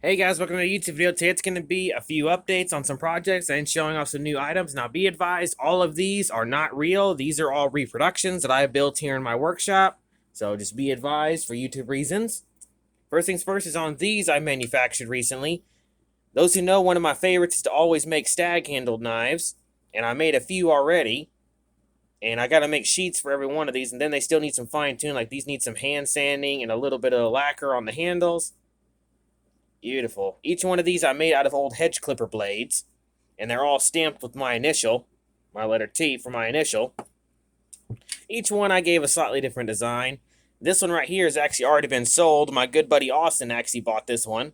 Hey guys, welcome to the YouTube video. Today it's going to be a few updates on some projects and showing off some new items. Now be advised, all of these are not real. These are all reproductions that I have built here in my workshop. So just be advised for YouTube reasons. First things first is on these I manufactured recently. Those who know, one of my favorites is to always make stag-handled knives. And I made a few already. And I got to make sheets for every one of these. And then they still need some fine-tuning. Like these need some hand sanding and a little bit of lacquer on the handles. Beautiful. Each one of these I made out of old hedge clipper blades, and they're all stamped with my initial, my letter T for my initial. Each one I gave a slightly different design. This one right here has actually already been sold. My good buddy Austin actually bought this one.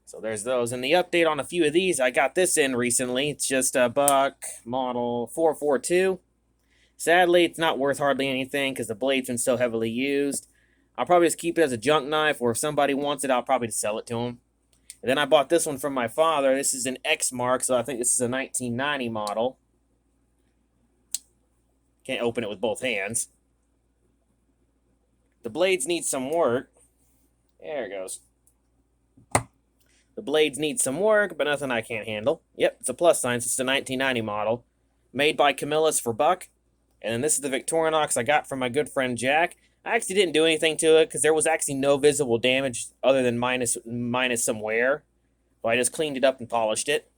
So there's those. And the update on a few of these, I got this in recently. It's just a Buck model 442. Sadly, it's not worth hardly anything because the blade's been so heavily used. I'll probably just keep it as a junk knife, or if somebody wants it, I'll probably just sell it to them. And then I bought this one from my father. This is an X mark, so I think this is a 1990 model. Can't open it with both hands. The blades need some work. There it goes. The blades need some work, but nothing I can't handle. Yep, it's a plus sign. It's a 1990 model. Made by Camillus for Buck. And then this is the Victorinox I got from my good friend Jack. I actually didn't do anything to it because there was actually no visible damage other than minus some wear. So I just cleaned it up and polished it.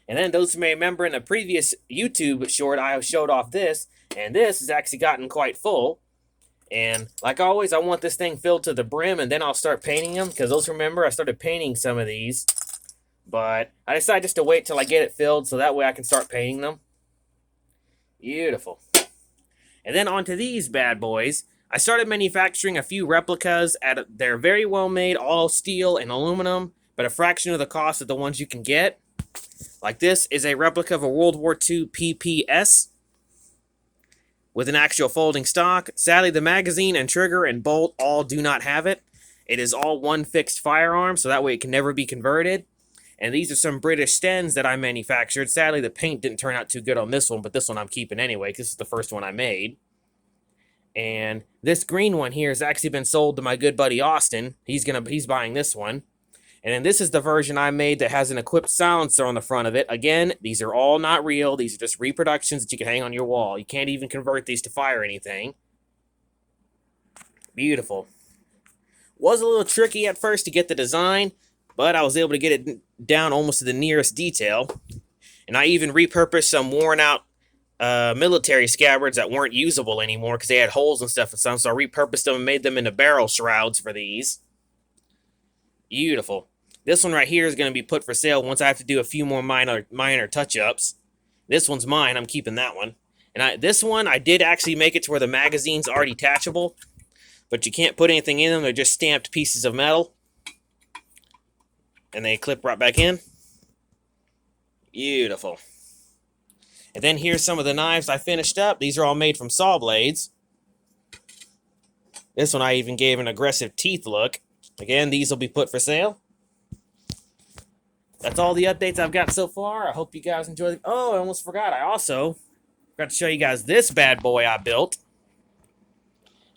And then those who may remember in a previous YouTube short, I showed off this. And this has actually gotten quite full. And like always, I want this thing filled to the brim, and then I'll start painting them. Because those remember, I started painting some of these. But I decided just to wait till I get it filled so that way I can start painting them. Beautiful. And then onto these bad boys. I started manufacturing a few replicas. They're very well made, all steel and aluminum, but a fraction of the cost of the ones you can get. Like this is a replica of a World War II PPS with an actual folding stock. Sadly, the magazine and trigger and bolt all do not have it. It is all one fixed firearm, so that way it can never be converted. And these are some British Stens that I manufactured. Sadly, the paint didn't turn out too good on this one, but this one I'm keeping anyway, because this is the first one I made. And this green one here has actually been sold to my good buddy Austin. He's buying this one. And then this is the version I made that has an equipped silencer on the front of it. Again, these are all not real. These are just reproductions that you can hang on your wall. You can't even convert these to fire anything. Beautiful. Was a little tricky at first to get the design, but I was able to get it down almost to the nearest detail. And I even repurposed some worn out military scabbards that weren't usable anymore because they had holes and stuff in some, so I repurposed them and made them into barrel shrouds for these. Beautiful. This one right here is going to be put for sale once I have to do a few more minor touch-ups. This one's mine. I'm keeping that one. And this one, I did actually make it to where the magazines are detachable, but you can't put anything in them. They're just stamped pieces of metal, and they clip right back in. Beautiful. And then here's some of the knives I finished up. These are all made from saw blades. This one I even gave an aggressive teeth look. Again, these will be put for sale. That's all the updates I've got so far. I hope you guys enjoyed. Oh, I almost forgot. I also forgot to show you guys this bad boy I built.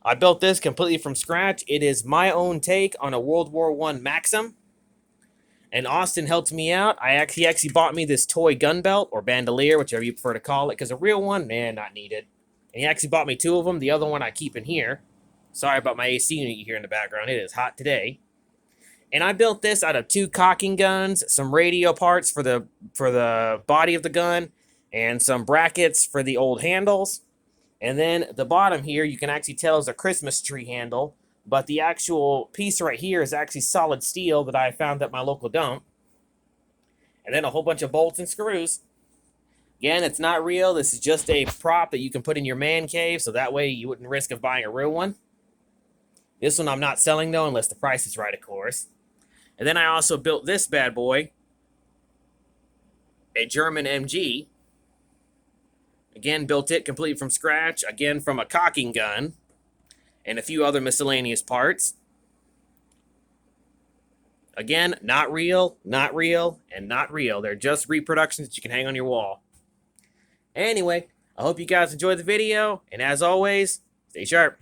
I built this completely from scratch. It is my own take on a World War I Maxim. And Austin helped me out. He actually bought me this toy gun belt, or bandolier, whichever you prefer to call it, because a real one, man, not needed. And he actually bought me two of them. The other one I keep in here. Sorry about my AC unit you hear in the background. It is hot today. And I built this out of 2 cocking guns, some radio parts for the body of the gun, and some brackets for the old handles. And then the bottom here, you can actually tell is a Christmas tree handle. But the actual piece right here is actually solid steel that I found at my local dump. And then a whole bunch of bolts and screws. Again, it's not real. This is just a prop that you can put in your man cave, so that way you wouldn't risk of buying a real one. This one I'm not selling, though, unless the price is right, of course. And then I also built this bad boy, a German MG. Again, built it completely from scratch, again from a cocking gun. And a few other miscellaneous parts. Again, not real, and not real. They're just reproductions that you can hang on your wall. Anyway, I hope you guys enjoyed the video, and as always, stay sharp.